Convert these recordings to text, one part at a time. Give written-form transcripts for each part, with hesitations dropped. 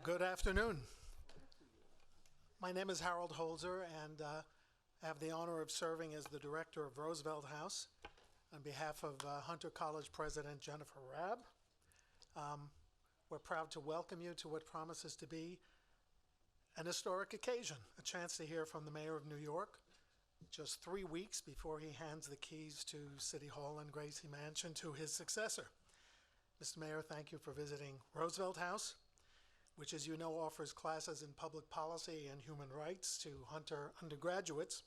Good afternoon. My name is Harold Holzer, and I have the honor of serving as the director of Roosevelt House on behalf of Hunter College President Jennifer Rabb. We're proud to welcome you to what promises to be an historic occasion, a chance to hear from the Mayor of New York just 3 weeks before he hands the keys to City Hall and Gracie Mansion to his successor. Mr. Mayor, thank you for visiting Roosevelt House, which, as you know, offers classes in public policy and human rights to Hunter undergraduates.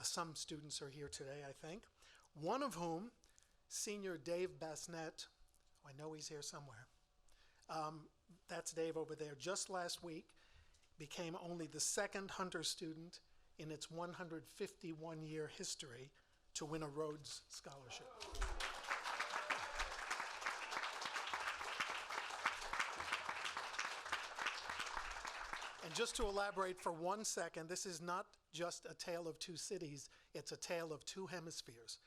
Some students are here today, I think, one of whom, Senior Dave Basnet, I know he's here somewhere. That's Dave over there. Just last week, became only the second Hunter student in its 151-year history to win a Rhodes Scholarship. And just to elaborate for 1 second, this is not just a tale of two cities, it's a tale of two hemispheres.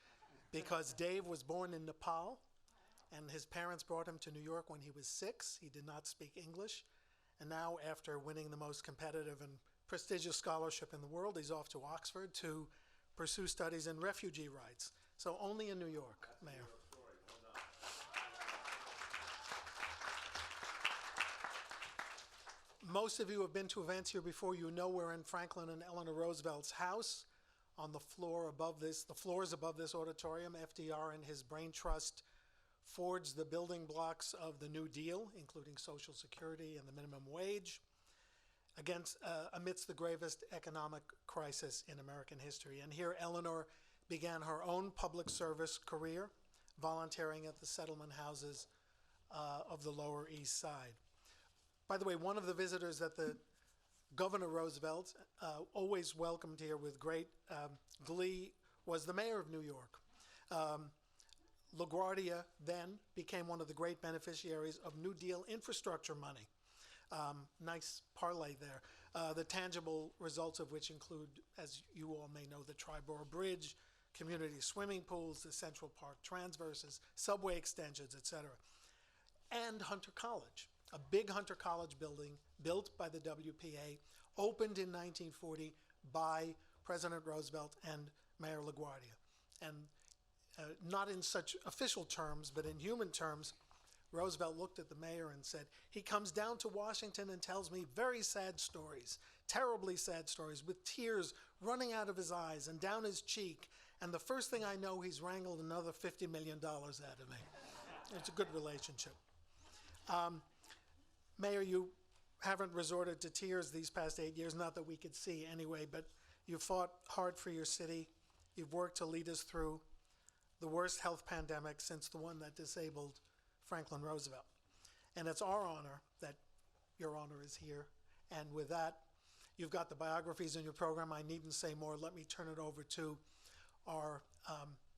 Because Dave was born in Nepal, and his parents brought him to New York when he was 6. He did not speak English. And now, after winning the most competitive and prestigious scholarship in the world, he's off to Oxford to pursue studies in refugee rights. So only in New York, Mayor. Most of you have been to events here before. You know we're in Franklin and Eleanor Roosevelt's house. On the floor above this, the floors above this auditorium, FDR and his brain trust forged the building blocks of the New Deal, including Social Security and the minimum wage, amidst the gravest economic crisis in American history. And here Eleanor began her own public service career, volunteering at the settlement houses of the Lower East Side. By the way, one of the visitors that the Governor Roosevelt always welcomed here with great glee was the mayor of New York. LaGuardia then became one of the great beneficiaries of New Deal infrastructure money. Nice parlay there. The tangible results of which include, as you all may know, the Triborough Bridge, community swimming pools, the Central Park transverses, subway extensions, etc. And Hunter College. A big Hunter College building built by the WPA, opened in 1940 by President Roosevelt and Mayor LaGuardia. And not in such official terms, but in human terms, Roosevelt looked at the mayor and said, he comes down to Washington and tells me very sad stories, terribly sad stories, with tears running out of his eyes and down his cheek. And the first thing I know, he's wrangled another $50 million out of me. It's a good relationship. Mayor, you haven't resorted to tears these past 8 years, not that we could see anyway, but you fought hard for your city. You've worked to lead us through the worst health pandemic since the one that disabled Franklin Roosevelt. And it's our honor that your honor is here. And with that, you've got the biographies in your program. I needn't say more. Let me turn it over to our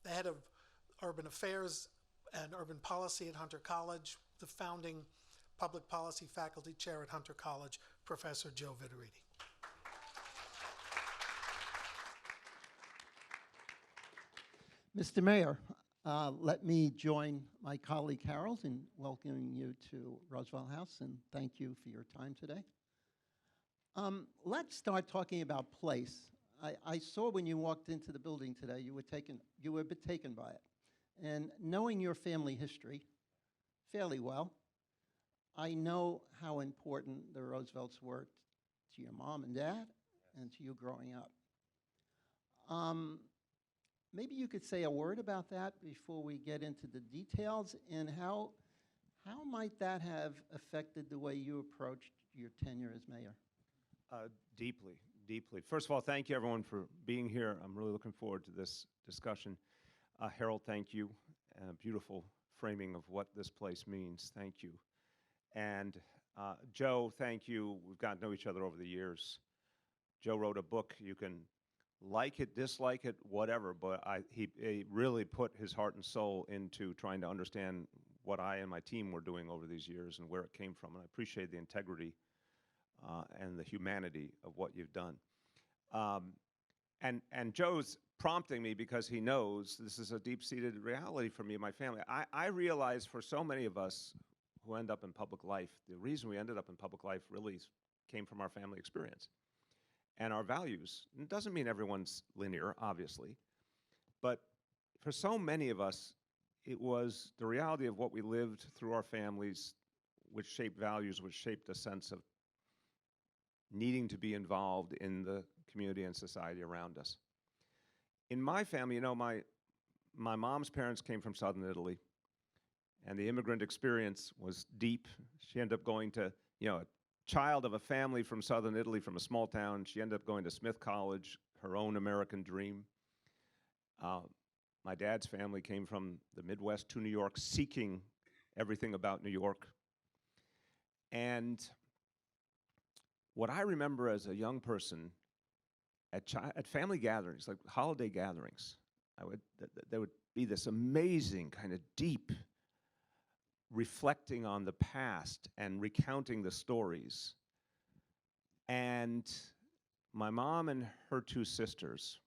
the head of urban affairs and urban policy at Hunter College, the founding public policy faculty chair at Hunter College, Professor Joe Vitariti. Mr. Mayor, let me join my colleague Harold in welcoming you to Roosevelt House, and thank you for your time today. Let's start talking about place. I saw when you walked into the building today, you were a bit taken by it. And knowing your family history fairly well, I know how important the Roosevelts were to your mom and dad and to you growing up. Maybe you could say a word about that before we get into the details, and how might that have affected the way you approached your tenure as mayor? Deeply, deeply. First of all, thank you everyone for being here. I'm really looking forward to this discussion. Harold, thank you. Beautiful framing of what this place means. Thank you. And Joe, thank you. We've gotten to know each other over the years. Joe wrote a book. You can like it, dislike it, whatever, but he really put his heart and soul into trying to understand what I and my team were doing over these years and where it came from. And I appreciate the integrity and the humanity of what you've done. And Joe's prompting me because he knows this is a deep-seated reality for me and my family. I realize for so many of us who end up in public life, the reason we ended up in public life really came from our family experience and our values. It doesn't mean everyone's linear, obviously, but for so many of us, it was the reality of what we lived through our families, which shaped values, which shaped a sense of needing to be involved in the community and society around us. In my family, my mom's parents came from southern Italy, and the immigrant experience was deep. She ended up going to, a child of a family from southern Italy, from a small town. She ended up going to Smith College, her own American dream. My dad's family came from the Midwest to New York, seeking everything about New York. And what I remember as a young person at family gatherings, like holiday gatherings, there would be this amazing kind of deep reflecting on the past and recounting the stories. And my mom and her two sisters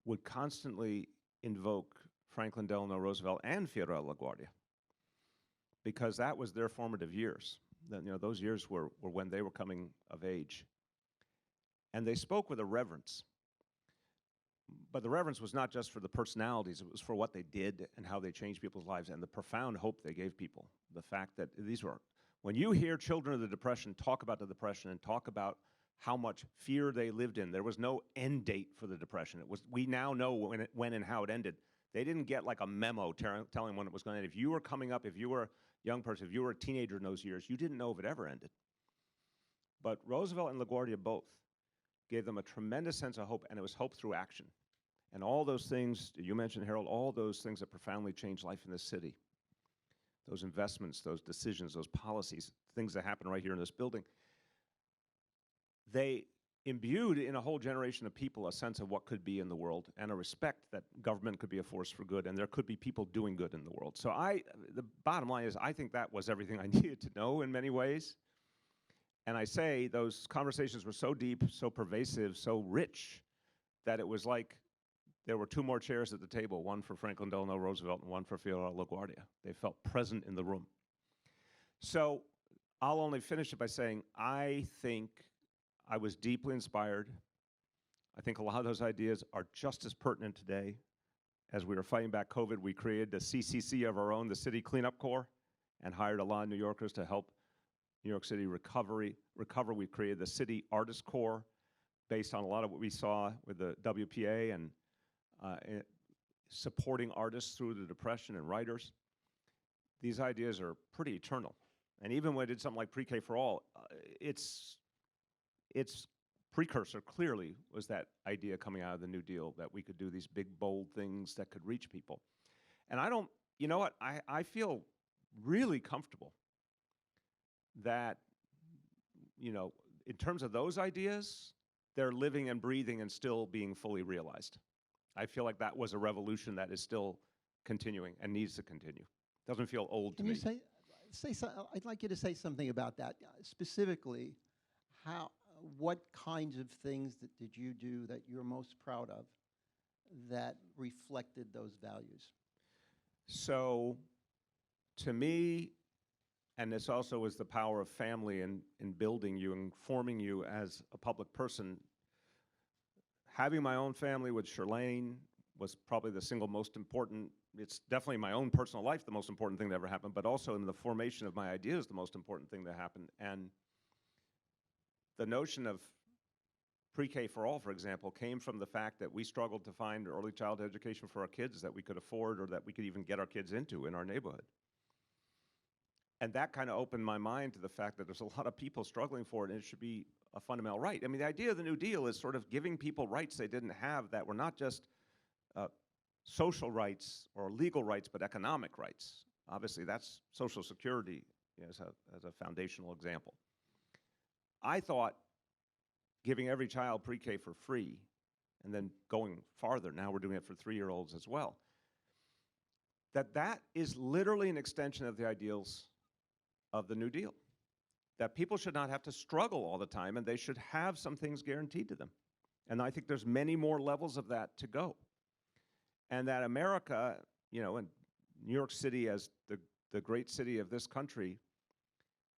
would constantly invoke Franklin Delano Roosevelt and Fiorello LaGuardia, because that was their formative years. Those years were when they were coming of age. And they spoke with a reverence. But the reverence was not just for the personalities, it was for what they did and how they changed people's lives and the profound hope they gave people. The fact that when you hear children of the Depression talk about the Depression and talk about how much fear they lived in, there was no end date for the Depression. We now know when and how it ended. They didn't get like a memo telling when it was going to end. If you were coming up, if you were a young person, if you were a teenager in those years, you didn't know if it ever ended. But Roosevelt and LaGuardia both gave them a tremendous sense of hope, and it was hope through action. And all those things, you mentioned, Harold, all those things that profoundly changed life in this city, those investments, those decisions, those policies, things that happen right here in this building, they imbued in a whole generation of people a sense of what could be in the world and a respect that government could be a force for good and there could be people doing good in the world. So the bottom line is, I think that was everything I needed to know in many ways. And I say those conversations were so deep, so pervasive, so rich, that it was like there were two more chairs at the table, one for Franklin Delano Roosevelt and one for Fiorello LaGuardia. They felt present in the room. So I'll only finish it by saying I think I was deeply inspired. I think a lot of those ideas are just as pertinent today. As we were fighting back COVID, we created the CCC of our own, the City Cleanup Corps, and hired a lot of New Yorkers to help New York City recover. We created the City Artist Corps based on a lot of what we saw with the WPA and supporting artists through the Depression and writers. These ideas are pretty eternal. And even when I did something like Pre-K for All, its precursor clearly was that idea coming out of the New Deal that we could do these big, bold things that could reach people. And I feel really comfortable that, in terms of those ideas, they're living and breathing and still being fully realized. I feel like that was a revolution that is still continuing and needs to continue. Doesn't feel old to me. Can you I'd like you to say something about that, specifically what kinds of things did you do that you're most proud of that reflected those values? So, to me, and this also is the power of family in building you and forming you as a public person, having my own family with Shirlane was probably the single most important. It's definitely my own personal life, the most important thing that ever happened, but also in the formation of my ideas, the most important thing that happened. And the notion of Pre-K for All, for example, came from the fact that we struggled to find early childhood education for our kids that we could afford or that we could even get our kids into in our neighborhood. And that kind of opened my mind to the fact that there's a lot of people struggling for it, and it should be a fundamental right. I mean, the idea of the New Deal is sort of giving people rights they didn't have that were not just social rights or legal rights, but economic rights. Obviously, that's Social Security as a foundational example. I thought giving every child Pre-K for free, and then going farther, now we're doing it for 3-year-olds as well, that is literally an extension of the ideals of the New Deal. That people should not have to struggle all the time, and they should have some things guaranteed to them. And I think there's many more levels of that to go. And that America, and New York City as the the great city of this country,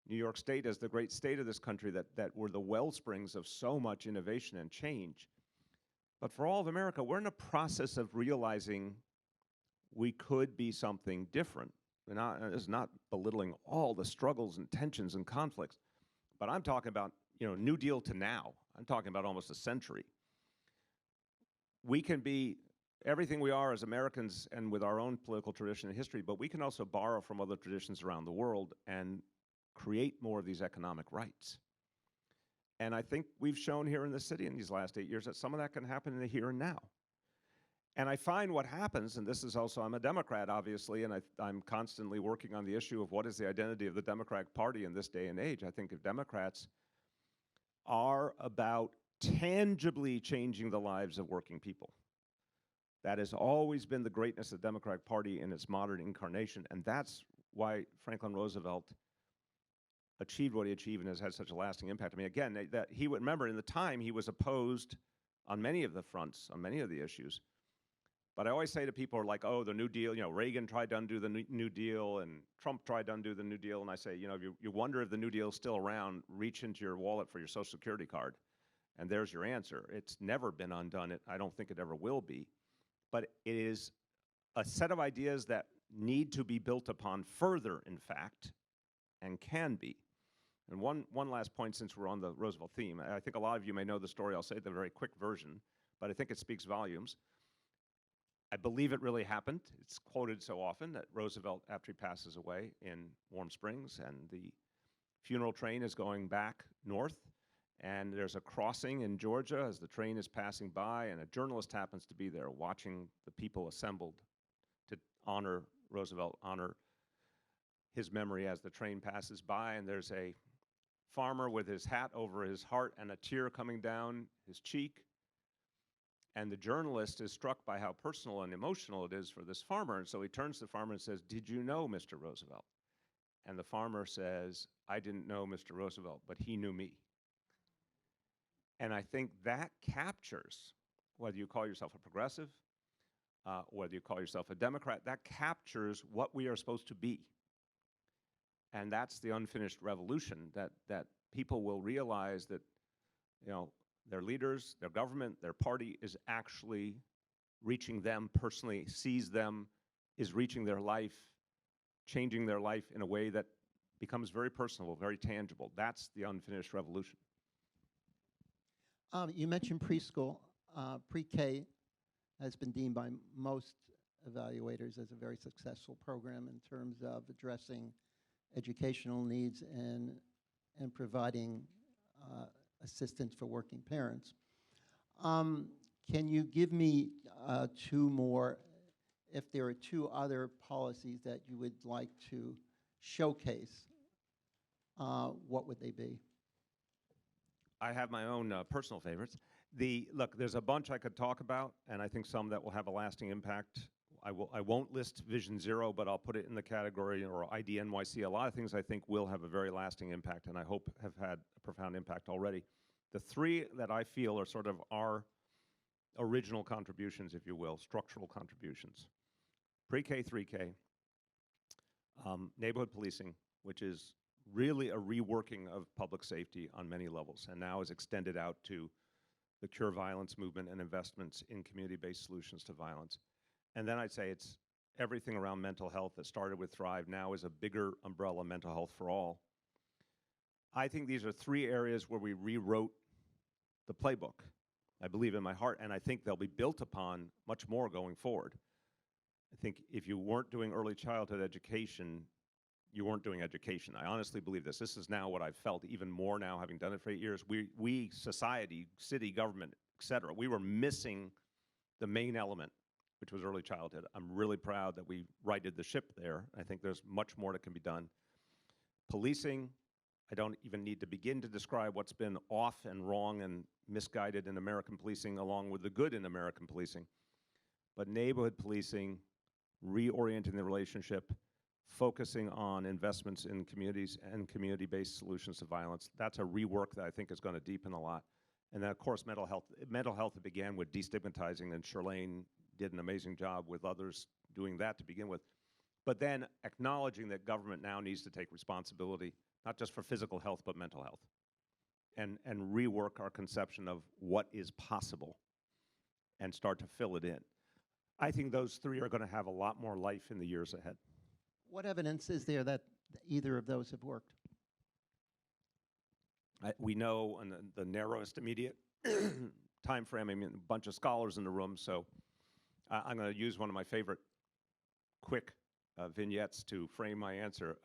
New York State as the great state of this country, that were the wellsprings of so much innovation and change. But for all of America, we're in a process of realizing we could be something different. This is not belittling all the struggles and tensions and conflicts, but I'm talking about, New Deal to now. I'm talking about almost a century. We can be everything we are as Americans and with our own political tradition and history, but we can also borrow from other traditions around the world and create more of these economic rights. And I think we've shown here in the city in these last 8 years that some of that can happen in the here and now. And I find what happens, and this is also, I'm a Democrat, obviously, and I'm constantly working on the issue of what is the identity of the Democratic Party in this day and age. I think if Democrats are about tangibly changing the lives of working people, that has always been the greatness of the Democratic Party in its modern incarnation, and that's why Franklin Roosevelt achieved what he achieved and has had such a lasting impact. I mean, again, that he would remember in the time he was opposed on many of the fronts, on many of the issues. But I always say to people who are like, oh, the New Deal, Reagan tried to undo the New Deal and Trump tried to undo the New Deal. And I say, if you wonder if the New Deal is still around, reach into your wallet for your Social Security card. And there's your answer. It's never been undone. I don't think it ever will be. But it is a set of ideas that need to be built upon further, in fact, and can be. And one last point, since we're on the Roosevelt theme. I think a lot of you may know the story. I'll say the very quick version, but I think it speaks volumes. I believe it really happened. It's quoted so often that Roosevelt, after he passes away in Warm Springs, and the funeral train is going back north, and there's a crossing in Georgia as the train is passing by, and a journalist happens to be there watching the people assembled to honor Roosevelt, honor his memory as the train passes by, and there's a farmer with his hat over his heart and a tear coming down his cheek. And the journalist is struck by how personal and emotional it is for this farmer. And so he turns to the farmer and says, "Did you know Mr. Roosevelt?" And the farmer says, "I didn't know Mr. Roosevelt, but he knew me." And I think that captures, whether you call yourself a progressive, whether you call yourself a Democrat, that captures what we are supposed to be. And that's the unfinished revolution, that people will realize that, their leaders, their government, their party is actually reaching them personally, sees them, is reaching their life, changing their life in a way that becomes very personal, very tangible. That's the unfinished revolution. You mentioned preschool. Pre-K has been deemed by most evaluators as a very successful program in terms of addressing educational needs and providing assistance for working parents. Can you give me two more, if there are two other policies that you would like to showcase, what would they be? I have my own personal favorites. Look, there's a bunch I could talk about, and I think some that will have a lasting impact. I won't list Vision Zero, but I'll put it in the category, or IDNYC. A lot of things I think will have a very lasting impact, and I hope have had a profound impact already. The three that I feel are sort of our original contributions, if you will, structural contributions. Pre-K, 3K, neighborhood policing, which is really a reworking of public safety on many levels, and now is extended out to the Cure Violence movement and investments in community-based solutions to violence. And then I'd say it's everything around mental health that started with Thrive, now is a bigger umbrella, mental health for all. I think these are three areas where we rewrote the playbook. I believe in my heart, and I think they'll be built upon much more going forward. I think if you weren't doing early childhood education, you weren't doing education. I honestly believe this. This is now what I've felt even more now, having done it for 8 years. We society, city, government, et cetera, we were missing the main element, which was early childhood. I'm really proud that we righted the ship there. I think there's much more that can be done. Policing, I don't even need to begin to describe what's been off and wrong and misguided in American policing, along with the good in American policing. But neighborhood policing, reorienting the relationship, focusing on investments in communities and community-based solutions to violence, that's a rework that I think is going to deepen a lot. And then, of course, mental health. Mental health began with destigmatizing, and Shirlane did an amazing job with others doing that to begin with. but then acknowledging that government now needs to take responsibility, not just for physical health, but mental health, and rework our conception of what is possible and start to fill it in. I think those three are going to have a lot more life in the years ahead. What evidence is there that either of those have worked? We know in the narrowest immediate time frame, I mean, a bunch of scholars in the room, so I'm going to use one of my favorite quick vignettes to frame my answer.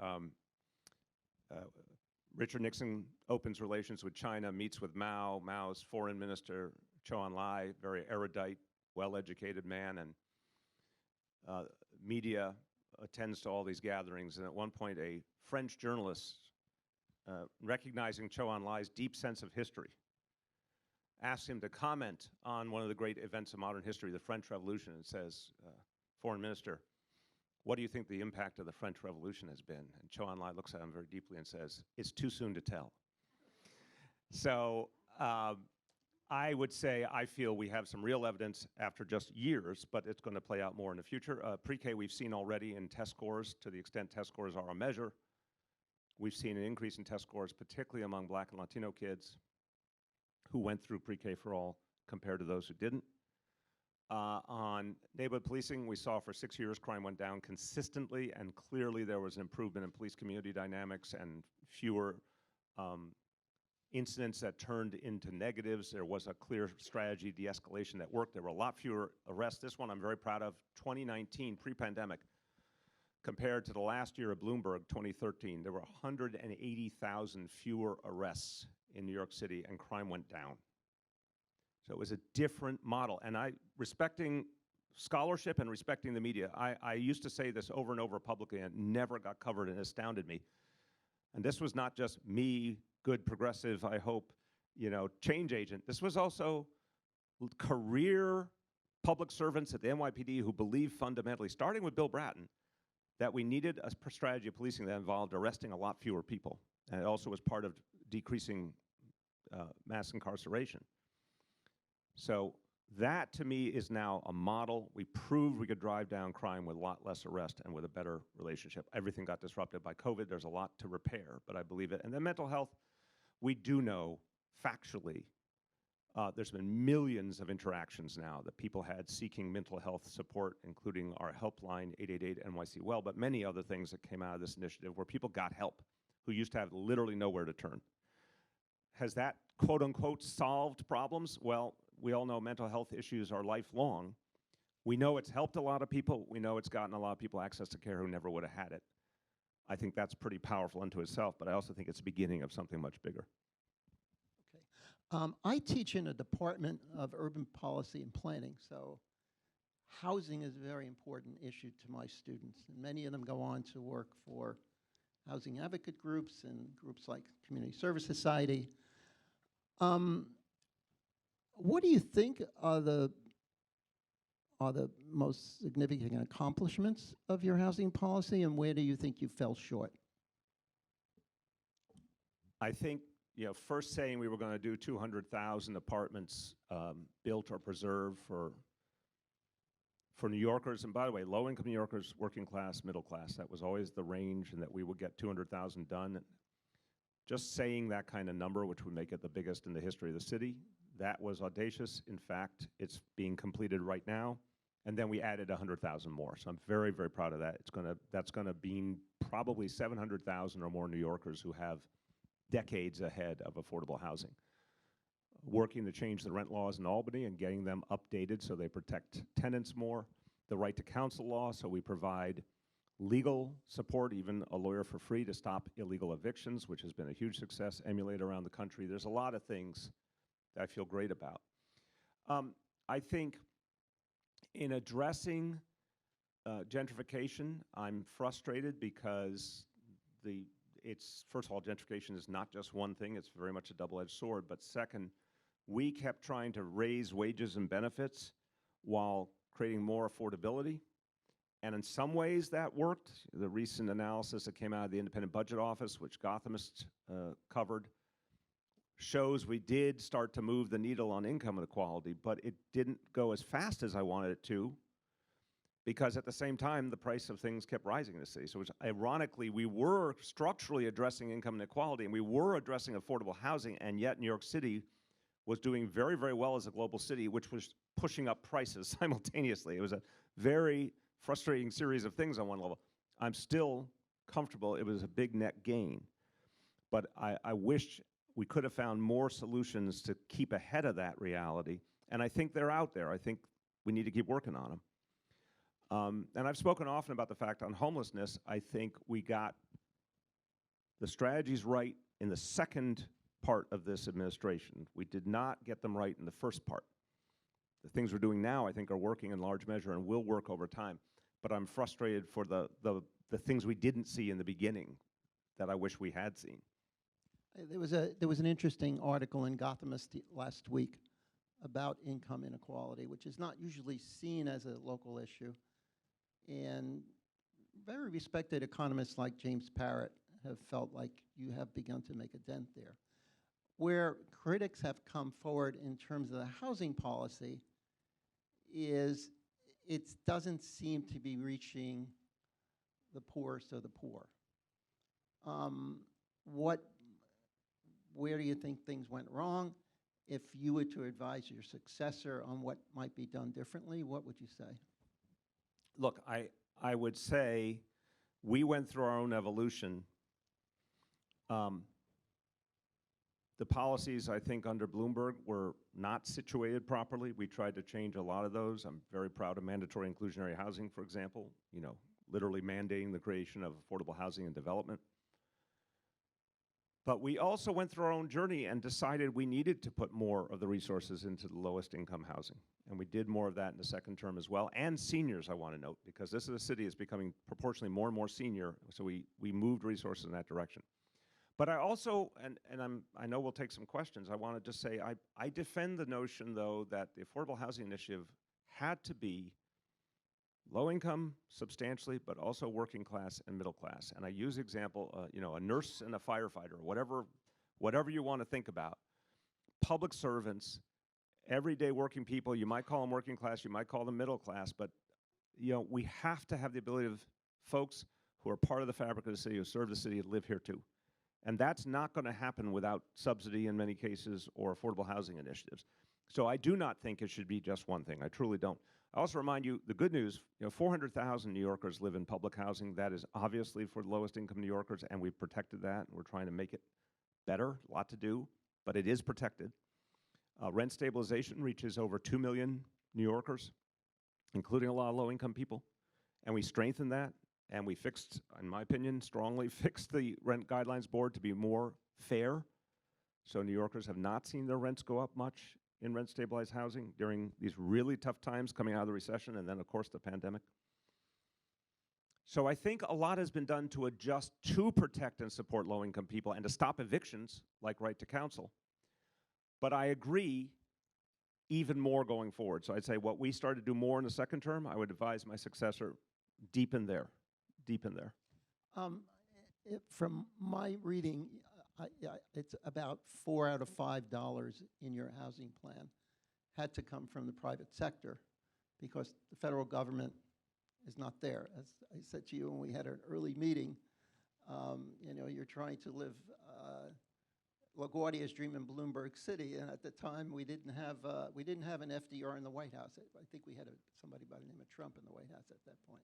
Richard Nixon opens relations with China, meets with Mao. Mao's foreign minister, Zhou Enlai, very erudite, well-educated man, and media attends to all these gatherings. And at one point, a French journalist, recognizing Zhou Enlai's deep sense of history, asked him to comment on one of the great events of modern history, the French Revolution, and says, Foreign Minister, what do you think the impact of the French Revolution has been? And Zhou Enlai looks at him very deeply and says, it's too soon to tell. So I would say I feel we have some real evidence after just years, but it's going to play out more in the future. Pre-K we've seen already in test scores, to the extent test scores are a measure. We've seen an increase in test scores, particularly among Black and Latino kids who went through Pre-K for All compared to those who didn't. On neighborhood policing, we saw for 6 years crime went down consistently, and clearly there was an improvement in police community dynamics and fewer incidents that turned into negatives. There was a clear strategy, de-escalation that worked. There were a lot fewer arrests. This one I'm very proud of. 2019, pre-pandemic, compared to the last year of Bloomberg, 2013, there were 180,000 fewer arrests in New York City, and crime went down. So it was a different model. And respecting scholarship and respecting the media, I used to say this over and over publicly, and it never got covered, and it astounded me. And this was not just me, good progressive, I hope, change agent. This was also career public servants at the NYPD who believed fundamentally, starting with Bill Bratton, that we needed a strategy of policing that involved arresting a lot fewer people. And it also was part of decreasing mass incarceration. So that, to me, is now a model. We proved we could drive down crime with a lot less arrest and with a better relationship. Everything got disrupted by COVID. There's a lot to repair, but I believe it. And then mental health, we do know factually there's been millions of interactions now that people had seeking mental health support, including our helpline, 888-NYC-WELL, but many other things that came out of this initiative where people got help who used to have literally nowhere to turn. Has that, quote unquote, solved problems? Well, we all know mental health issues are lifelong. We know it's helped a lot of people. We know it's gotten a lot of people access to care who never would have had it. I think that's pretty powerful unto itself, but I also think it's the beginning of something much bigger. Okay. I teach in a Department of Urban Policy and Planning, so housing is a very important issue to my students. And many of them go on to work for housing advocate groups and groups like Community Service Society. What do you think are the most significant accomplishments of your housing policy, and where do you think you fell short? I think, first saying we were going to do 200,000 apartments built or preserved for New Yorkers, and by the way, low-income New Yorkers, working class, middle class, that was always the range, and that we would get 200,000 done. Just saying that kind of number, which would make it the biggest in the history of the city, that was audacious. In fact, it's being completed right now. And then we added 100,000 more. So I'm very, very proud of that. That's gonna be probably 700,000 or more New Yorkers who have decades ahead of affordable housing. Working to change the rent laws in Albany and getting them updated so they protect tenants more. The right to counsel law, so we provide legal support, even a lawyer for free to stop illegal evictions, which has been a huge success, emulated around the country. There's a lot of things that I feel great about. I think in addressing gentrification, I'm frustrated because first of all, gentrification is not just one thing, it's very much a double-edged sword, but second, we kept trying to raise wages and benefits while creating more affordability. And in some ways that worked. The recent analysis that came out of the Independent Budget Office, which Gothamist covered, shows we did start to move the needle on income inequality, but it didn't go as fast as I wanted it to because at the same time, the price of things kept rising in the city. So it was, ironically, we were structurally addressing income inequality, and we were addressing affordable housing, and yet New York City was doing very, very well as a global city, which was pushing up prices simultaneously. It was a very frustrating series of things on one level. I'm still comfortable it was a big net gain, but I wish we could have found more solutions to keep ahead of that reality, and I think they're out there. I think we need to keep working on them. And I've spoken often about the fact on homelessness, I think we got the strategies right in the second part of this administration. We did not get them right in the first part. The things we're doing now, I think, are working in large measure and will work over time. But I'm frustrated for the things we didn't see in the beginning that I wish we had seen. There was an interesting article in Gothamist last week about income inequality, which is not usually seen as a local issue. And very respected economists like James Parrott have felt like you have begun to make a dent there. Where critics have come forward in terms of the housing policy is it doesn't seem to be reaching the poorest of the poor. Where do you think things went wrong? If you were to advise your successor on what might be done differently, what would you say? Look, I would say we went through our own evolution. The policies, I think, under Bloomberg were not situated properly. We tried to change a lot of those. I'm very proud of mandatory inclusionary housing, for example, literally mandating the creation of affordable housing and development. But we also went through our own journey and decided we needed to put more of the resources into the lowest income housing. And we did more of that in the second term as well. And seniors, I want to note, because this is a city that's becoming proportionally more and more senior, so we moved resources in that direction. But I also, I know we'll take some questions, I want to just say I defend the notion, though, that the Affordable Housing Initiative had to be low income substantially, but also working class and middle class. And I use example, a nurse and a firefighter, whatever you want to think about. Public servants, everyday working people, you might call them working class, you might call them middle class, but we have to have the ability of folks who are part of the fabric of the city, who serve the city, to live here too. And that's not going to happen without subsidy in many cases or affordable housing initiatives. So I do not think it should be just one thing. I truly don't. I also remind you, the good news, 400,000 New Yorkers live in public housing. That is obviously for the lowest income New Yorkers, and we've protected that, and we're trying to make it better. A lot to do, but it is protected. Rent stabilization reaches over 2 million New Yorkers, including a lot of low-income people, and we strengthened that, and we fixed, in my opinion, strongly fixed the Rent Guidelines Board to be more fair. So New Yorkers have not seen their rents go up much in rent-stabilized housing during these really tough times coming out of the recession and then, of course, the pandemic. So I think a lot has been done to adjust to protect and support low-income people and to stop evictions, like right to counsel. But I agree, even more going forward. So I'd say what we started to do more in the second term, I would advise my successor, deepen there. From my reading, it's about $4 out of $5 in your housing plan had to come from the private sector because the federal government is not there. As I said to you when we had an early meeting, you're trying to live LaGuardia's dream in Bloomberg City, and at the time we didn't have an FDR in the White House. I think we had somebody by the name of Trump in the White House at that point.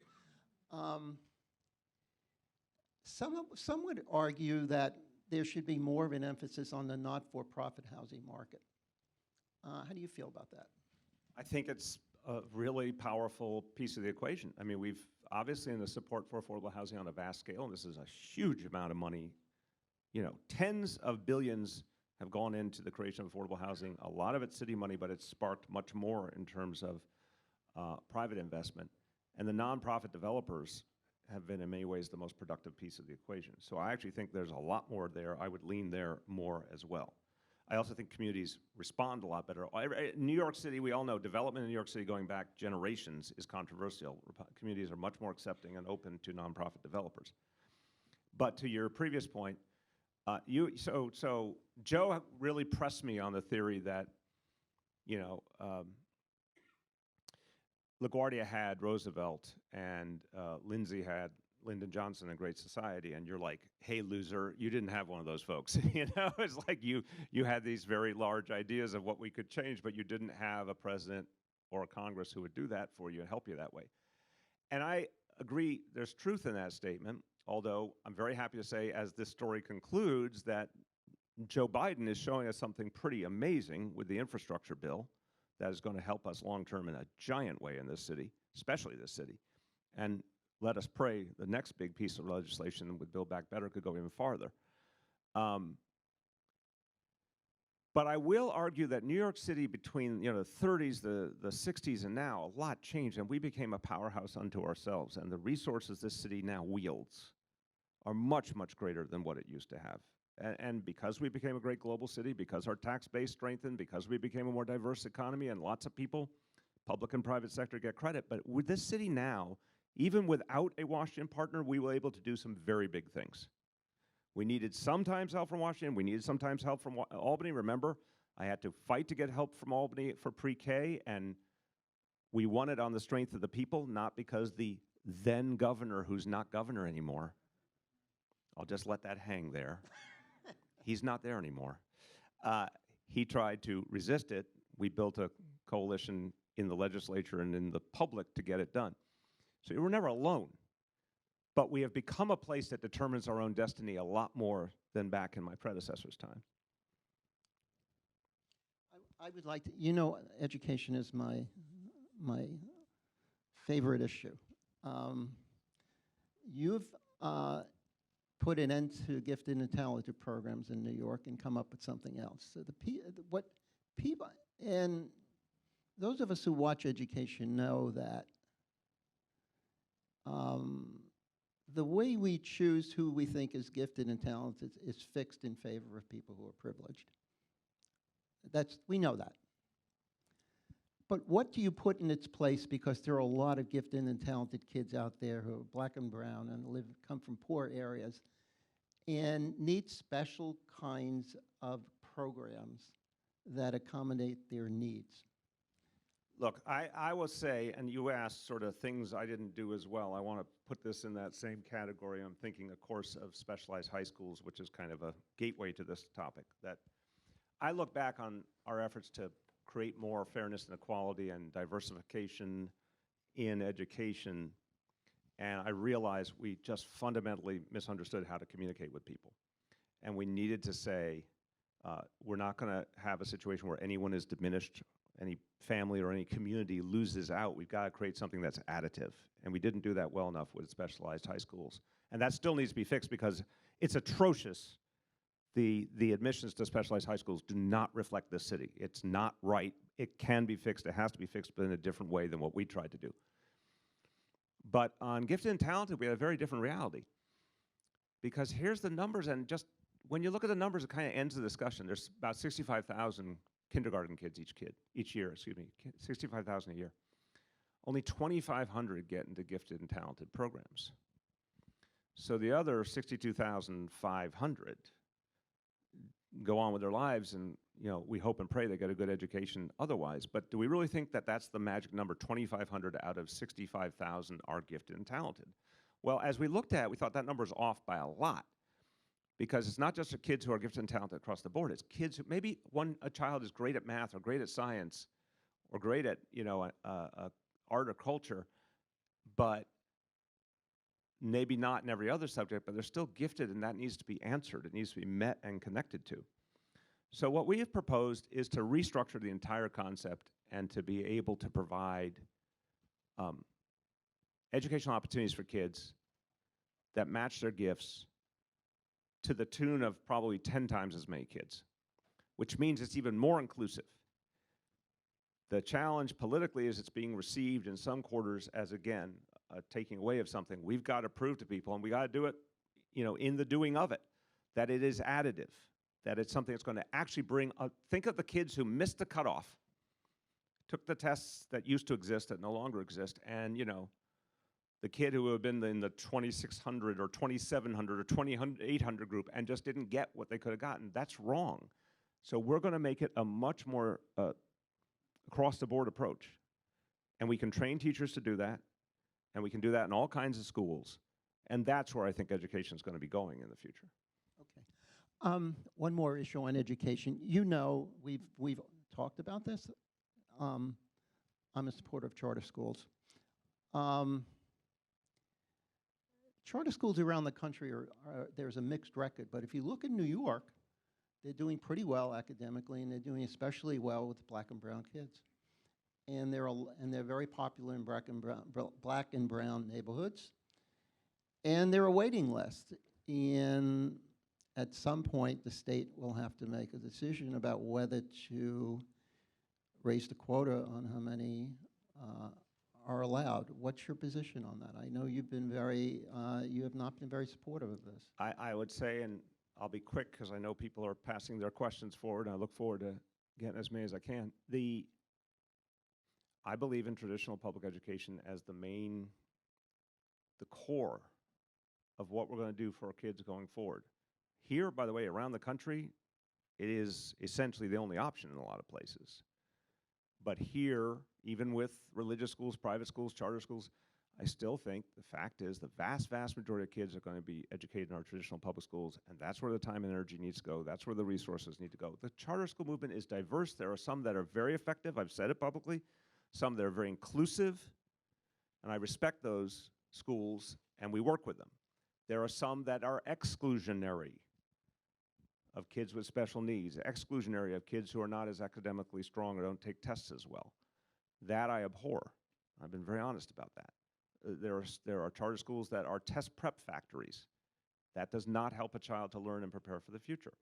Some would argue that there should be more of an emphasis on the not-for-profit housing market. How do you feel about that? I think it's a really powerful piece of the equation. I mean, we've obviously in the support for affordable housing on a vast scale, and this is a huge amount of money. Tens of billions have gone into the creation of affordable housing. A lot of it's city money, but it's sparked much more in terms of private investment. And the nonprofit developers have been in many ways the most productive piece of the equation. So I actually think there's a lot more there. I would lean there more as well. I also think communities respond a lot better. In New York City, we all know development in New York City going back generations is controversial. Communities are much more accepting and open to nonprofit developers. But to your previous point, so Joe really pressed me on the theory that, LaGuardia had Roosevelt, and Lindsay had Lyndon Johnson and Great Society, and you're like, hey, loser, you didn't have one of those folks. You know, it's like you had these very large ideas of what we could change, but you didn't have a president or a Congress who would do that for you and help you that way. And I agree, there's truth in that statement, although I'm very happy to say, as this story concludes, that Joe Biden is showing us something pretty amazing with the infrastructure bill that is going to help us long-term in a giant way in this city, especially this city. And let us pray the next big piece of legislation with Build Back Better could go even farther. But I will argue that New York City between the 30s, the 60s, and now, a lot changed, and we became a powerhouse unto ourselves. And the resources this city now wields are much, much greater than what it used to have. And because we became a great global city, because our tax base strengthened, because we became a more diverse economy, and lots of people, public and private sector, get credit. But with this city now, even without a Washington partner, we were able to do some very big things. We needed sometimes help from Washington. We needed sometimes help from Albany. Remember, I had to fight to get help from Albany for pre-K, and we won it on the strength of the people, not because the then governor, who's not governor anymore, I'll just let that hang there. He's not there anymore. He tried to resist it. We built a coalition in the legislature and in the public to get it done. So we were never alone. But we have become a place that determines our own destiny a lot more than back in my predecessor's time. I would like to, education is my favorite issue. You've put an end to gifted and talented programs in New York and come up with something else. So what people, and those of us who watch education know that the way we choose who we think is gifted and talented is fixed in favor of people who are privileged. We know that. But what do you put in its place, because there are a lot of gifted and talented kids out there who are black and brown and come from poor areas and need special kinds of programs that accommodate their needs? Look, I will say, and you asked sort of things I didn't do as well. I want to put this in that same category. I'm thinking, of course, of specialized high schools, which is kind of a gateway to this topic. That I look back on our efforts to create more fairness and equality and diversification in education, and I realized we just fundamentally misunderstood how to communicate with people. And we needed to say, we're not going to have a situation where anyone is diminished, any family or any community loses out. We've got to create something that's additive. And we didn't do that well enough with specialized high schools. And that still needs to be fixed, because it's atrocious. The admissions to specialized high schools do not reflect this city. It's not right. It can be fixed. It has to be fixed, but in a different way than what we tried to do. But on gifted and talented, we had a very different reality. Because here's the numbers, and just when you look at the numbers, it kind of ends the discussion. There's about 65,000 kindergarten kids each year, 65,000 a year. Only 2,500 get into gifted and talented programs. So the other 62,500 go on with their lives, and we hope and pray they get a good education otherwise. But do we really think that that's the magic number? 2,500 out of 65,000 are gifted and talented. Well, as we looked at it, we thought that number's off by a lot, because it's not just the kids who are gifted and talented across the board. It's kids who maybe a child is great at math or great at science or great at art or culture, but maybe not in every other subject, but they're still gifted, and that needs to be answered. It needs to be met and connected to. So what we have proposed is to restructure the entire concept and to be able to provide educational opportunities for kids that match their gifts to the tune of probably 10 times as many kids, which means it's even more inclusive. The challenge politically is it's being received in some quarters as, again, taking away of something. We've got to prove to people, and we got to do it, in the doing of it, that it is additive, that it's something that's going to actually bring, think of the kids who missed the cutoff, took the tests that used to exist that no longer exist, and, the kid who would have been in the 2,600 or 2,700 or 2,800 group and just didn't get what they could have gotten. That's wrong. So we're going to make it a much more across-the-board approach. And we can train teachers to do that, and we can do that in all kinds of schools. And that's where I think education is going to be going in the future. Okay. One more issue on education. You know, we've talked about this. I'm a supporter of charter schools. Charter schools around the country there's a mixed record, but if you look at New York, they're doing pretty well academically, and they're doing especially well with black and brown kids. And they're very popular in black and brown neighborhoods. And they're a waiting list. And at some point, the state will have to make a decision about whether to raise the quota on how many are allowed. What's your position on that? I know you've been you have not been very supportive of this. I would say, and I'll be quick because I know people are passing their questions forward, and I look forward to getting as many as I can. I believe in traditional public education as the core of what we're going to do for our kids going forward. Here, by the way, around the country, it is essentially the only option in a lot of places. But here, even with religious schools, private schools, charter schools, I still think the fact is the vast, vast majority of kids are going to be educated in our traditional public schools, and that's where the time and energy needs to go. That's where the resources need to go. The charter school movement is diverse. There are some that are very effective. I've said it publicly. Some that are very inclusive, and I respect those schools, and we work with them. There are some that are exclusionary of kids with special needs, exclusionary of kids who are not as academically strong or don't take tests as well. That I abhor. I've been very honest about that. There are charter schools that are test prep factories. That does not help a child to learn and prepare for the future.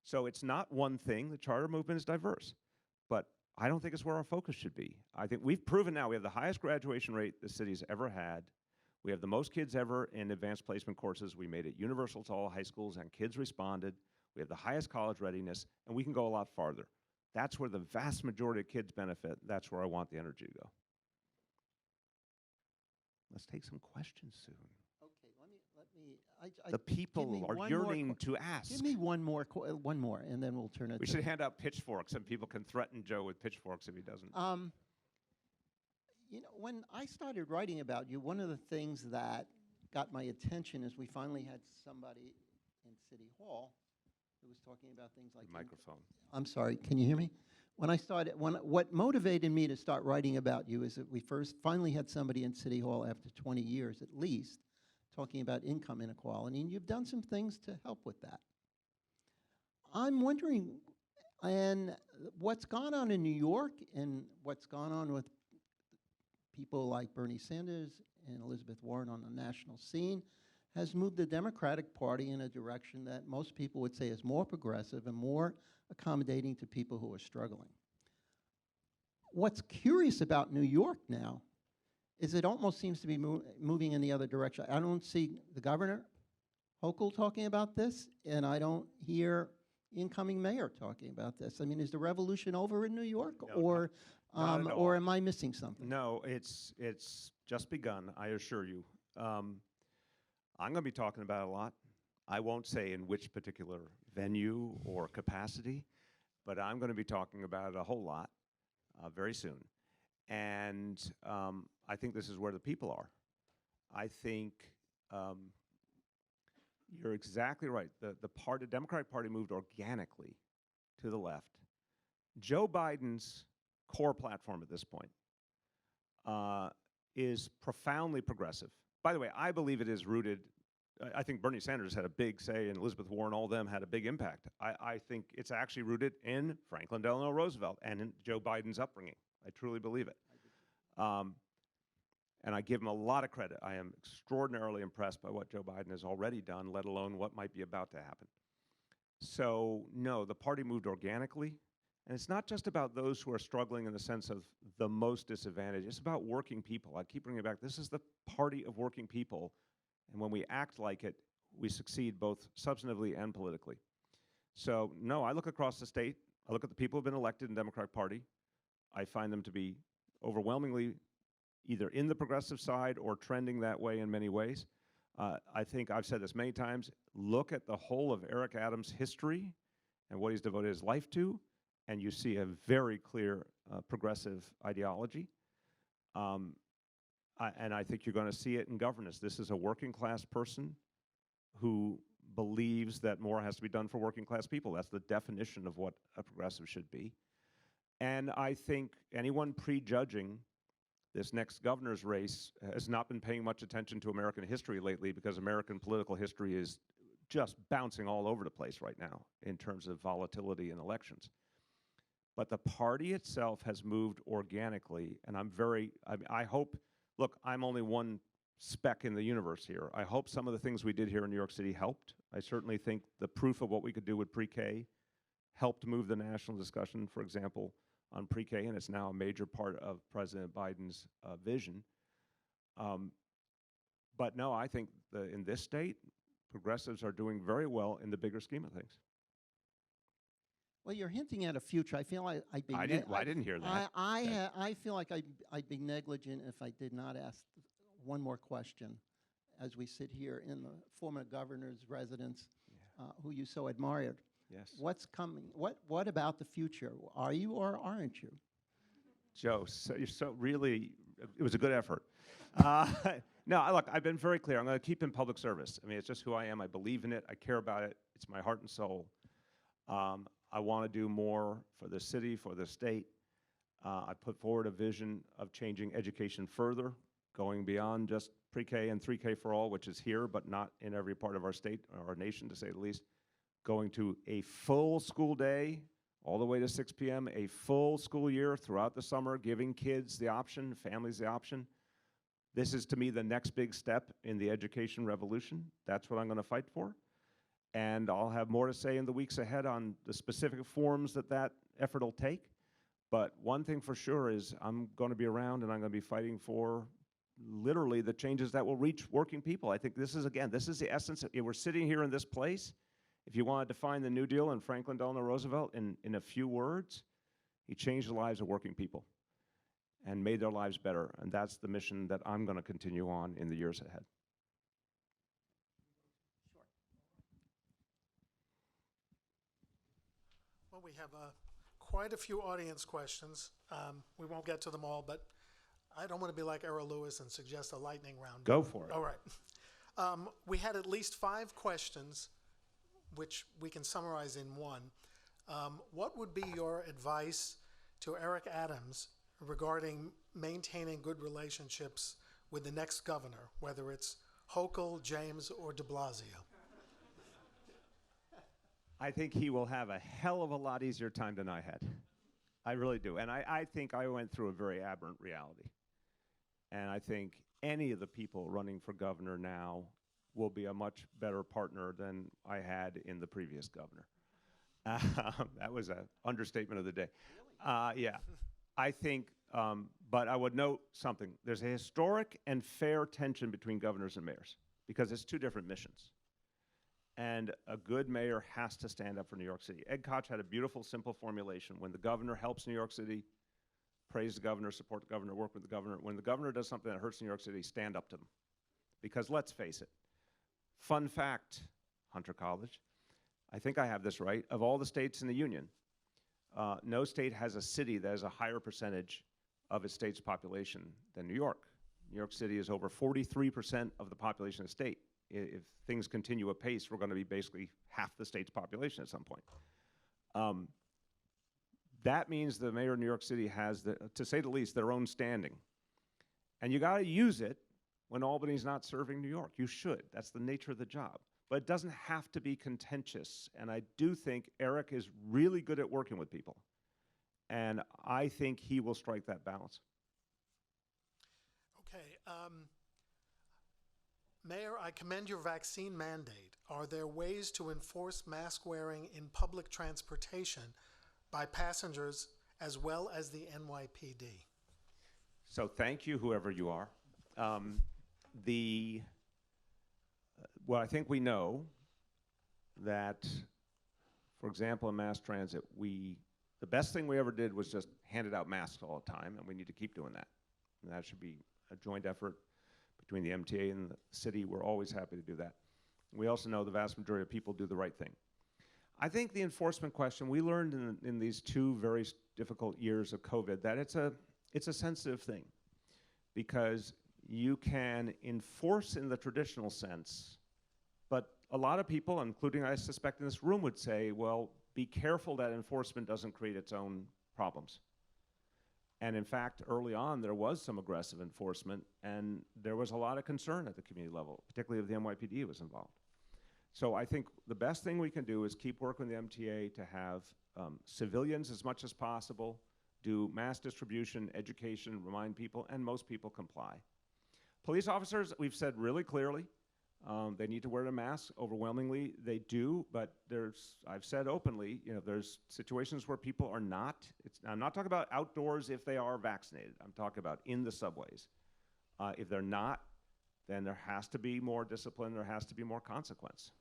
So it's not one thing. The charter movement is diverse. But I don't think it's where our focus should be. I think we've proven now we have the highest graduation rate the city's ever had. We have the most kids ever in advanced placement courses. We made it universal to all high schools, and kids responded. We have the highest college readiness, and we can go a lot farther. That's where the vast majority of kids benefit. That's where I want the energy to go. Let's take some questions soon. Okay, The people are yearning to ask. Give me one more, and then we'll turn it. We should hand out pitchforks, and people can threaten Joe with pitchforks if he doesn't. You know, when I started writing about you, one of the things that got my attention is we finally had somebody in City Hall who was talking about things like Microphone. I'm sorry, can you hear me? What motivated me to start writing about you is that we finally had somebody in City Hall after 20 years at least talking about income inequality, and you've done some things to help with that. I'm wondering, and what's gone on in New York and what's gone on with people like Bernie Sanders and Elizabeth Warren on the national scene has moved the Democratic Party in a direction that most people would say is more progressive and more accommodating to people who are struggling. What's curious about New York now is it almost seems to be moving in the other direction. I don't see the governor, Hochul, talking about this, and I don't hear the incoming mayor talking about this. I mean, is the revolution over in New York, No, not at all. or am I missing something? No, it's just begun, I assure you. I'm going to be talking about it a lot. I won't say in which particular venue or capacity, but I'm going to be talking about it a whole lot very soon. And I think this is where the people are. I think you're exactly right. The Democratic Party moved organically to the left. Joe Biden's core platform at this point is profoundly progressive. By the way, I believe it is rooted. I think Bernie Sanders had a big say, and Elizabeth Warren, all of them had a big impact. I think it's actually rooted in Franklin Delano Roosevelt and in Joe Biden's upbringing. I truly believe it. And I give him a lot of credit. I am extraordinarily impressed by what Joe Biden has already done, let alone what might be about to happen. So, no, the party moved organically. And it's not just about those who are struggling in the sense of the most disadvantaged. It's about working people. I keep bringing it back. This is the party of working people. And when we act like it, we succeed both substantively and politically. So, no, I look across the state. I look at the people who have been elected in the Democratic Party. I find them to be overwhelmingly either in the progressive side or trending that way in many ways. I think I've said this many times. Look at the whole of Eric Adams' history and what he's devoted his life to, and you see a very clear progressive ideology. And I think you're going to see it in governance. This is a working class person who believes that more has to be done for working class people. That's the definition of what a progressive should be. And I think anyone prejudging this next governor's race has not been paying much attention to American history lately, because American political history is just bouncing all over the place right now in terms of volatility in elections. But the party itself has moved organically, and I hope, look, I'm only one speck in the universe here. I hope some of the things we did here in New York City helped. I certainly think the proof of what we could do with pre-K helped move the national discussion, for example, on pre-K, and it's now a major part of President Biden's vision. But no, I think in this state, progressives are doing very well in the bigger scheme of things. Well, you're hinting at a future. I feel like I'd be. I didn't hear that. I feel like I'd be negligent if I did not ask one more question, as we sit here in the former governor's residence, who you so admired. Yes. What's coming? What about the future? Are you or aren't you? Joe, you're so really, it was a good effort. No, look, I've been very clear. I'm going to keep in public service. I mean, it's just who I am. I believe in it. I care about it. It's my heart and soul. I want to do more for the city, for the state. I put forward a vision of changing education further, going beyond just pre-K and 3K for all, which is here, but not in every part of our state or our nation, to say the least. Going to a full school day, all the way to 6 p.m., a full school year throughout the summer, giving kids the option, families the option. This is, to me, the next big step in the education revolution. That's what I'm going to fight for. And I'll have more to say in the weeks ahead on the specific forms that effort will take. But one thing for sure is I'm going to be around, and I'm going to be fighting for literally the changes that will reach working people. I think this is the essence. We're sitting here in this place. If you want to define the New Deal and Franklin Delano Roosevelt in a few words, he changed the lives of working people and made their lives better. And that's the mission that I'm going to continue on in the years ahead. Well, we have quite a few audience questions. We won't get to them all, but I don't want to be like Errol Lewis and suggest a lightning round. Go for it. All right. We had at least 5 questions, which we can summarize in one. What would be your advice to Eric Adams regarding maintaining good relationships with the next governor, whether it's Hochul, James, or de Blasio? I think he will have a hell of a lot easier time than I had. I really do. And I think I went through a very aberrant reality. And I think any of the people running for governor now will be a much better partner than I had in the previous governor. That was an understatement of the day. Yeah, I think, but I would note something. There's a historic and fair tension between governors and mayors, because it's 2 different missions. And a good mayor has to stand up for New York City. Ed Koch had a beautiful, simple formulation. When the governor helps New York City, praise the governor, support the governor, work with the governor. When the governor does something that hurts New York City, stand up to them. Because let's face it, fun fact, Hunter College, I think I have this right, of all the states in the union, no state has a city that has a higher percentage of its state's population than New York. New York City is over 43% of the population of the state. If things continue apace, we're going to be basically half the state's population at some point. That means the mayor of New York City has, to say the least, their own standing. And you got to use it when Albany's not serving New York. You should. That's the nature of the job. But it doesn't have to be contentious. And I do think Eric is really good at working with people. And I think he will strike that balance. Okay. Mayor, I commend your vaccine mandate. Are there ways to enforce mask wearing in public transportation by passengers as well as the NYPD? So thank you, whoever you are. Well, I think we know that, for example, in mass transit, the best thing we ever did was just handed out masks all the time, and we need to keep doing that. And that should be a joint effort between the MTA and the city. We're always happy to do that. We also know the vast majority of people do the right thing. I think the enforcement question, we learned in these 2 very difficult years of COVID that it's a sensitive thing. because you can enforce in the traditional sense, but a lot of people, including I suspect in this room, would say, well, be careful that enforcement doesn't create its own problems. And in fact, early on, there was some aggressive enforcement, and there was a lot of concern at the community level, particularly if the NYPD was involved. So I think the best thing we can do is keep working with the MTA to have civilians as much as possible, do mass distribution, education, remind people, and most people comply. Police officers, we've said really clearly, they need to wear a mask. Overwhelmingly, they do, but I've said openly, there's situations where people are not. I'm not talking about outdoors if they are vaccinated. I'm talking about in the subways. If they're not, then there has to be more discipline, there has to be more consequence.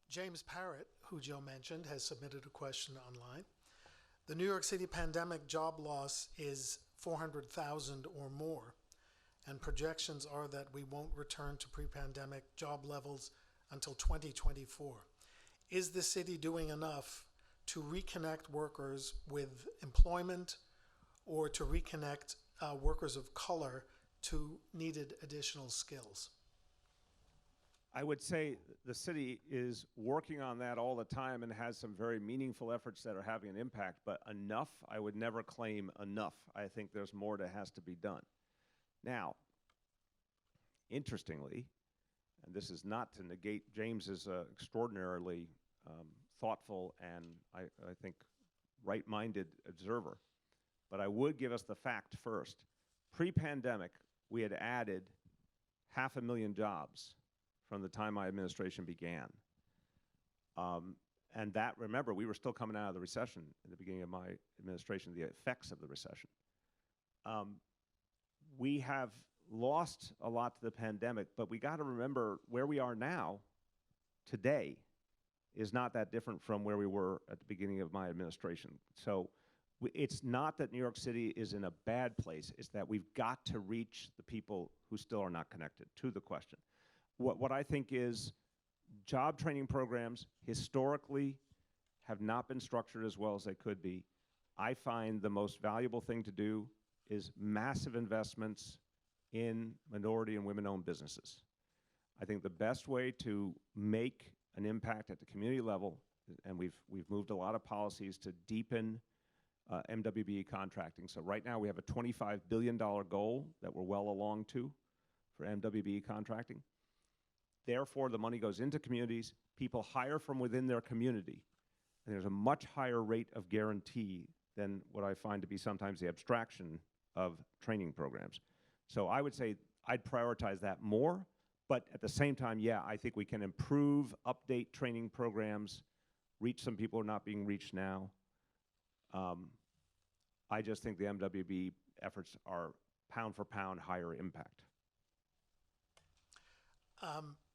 James Parrott, who Joe mentioned, has submitted a question online. The New York City pandemic job loss is 400,000 or more, and projections are that we won't return to pre-pandemic job levels until 2024. Is the city doing enough to reconnect workers with employment or to reconnect workers of color to needed additional skills? I would say the city is working on that all the time and has some very meaningful efforts that are having an impact, but enough, I would never claim enough. I think there's more that has to be done. Now, interestingly, and this is not to negate James's extraordinarily thoughtful and I think right-minded observer, but I would give us the fact first. Pre-pandemic, we had added 500,000 jobs from the time my administration began. And that, remember, we were still coming out of the recession in the beginning of my administration, the effects of the recession. We have lost a lot to the pandemic, but we got to remember where we are now, today, is not that different from where we were at the beginning of my administration. So it's not that New York City is in a bad place, it's that we've got to reach the people who still are not connected to the question. What I think is job training programs historically have not been structured as well as they could be. I find the most valuable thing to do is massive investments in minority and women-owned businesses. I think the best way to make an impact at the community level, and we've moved a lot of policies to deepen MWBE contracting. So right now we have a $25 billion goal that we're well along to for MWBE contracting. Therefore, the money goes into communities, people hire from within their community, and there's a much higher rate of guarantee than what I find to be sometimes the abstraction of training programs. So I would say I'd prioritize that more, but at the same time, yeah, I think we can improve, update training programs, reach some people who are not being reached now. I just think the MWBE efforts are pound for pound higher impact.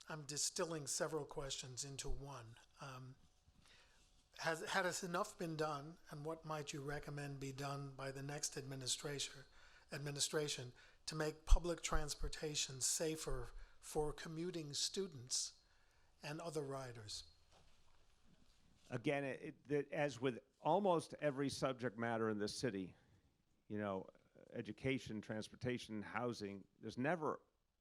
I'm distilling several questions into one. Has enough been done, and what might you recommend be done by the next administration to make public transportation safer for commuting students and other riders? Again, as with almost every subject matter in this city, education, transportation, housing,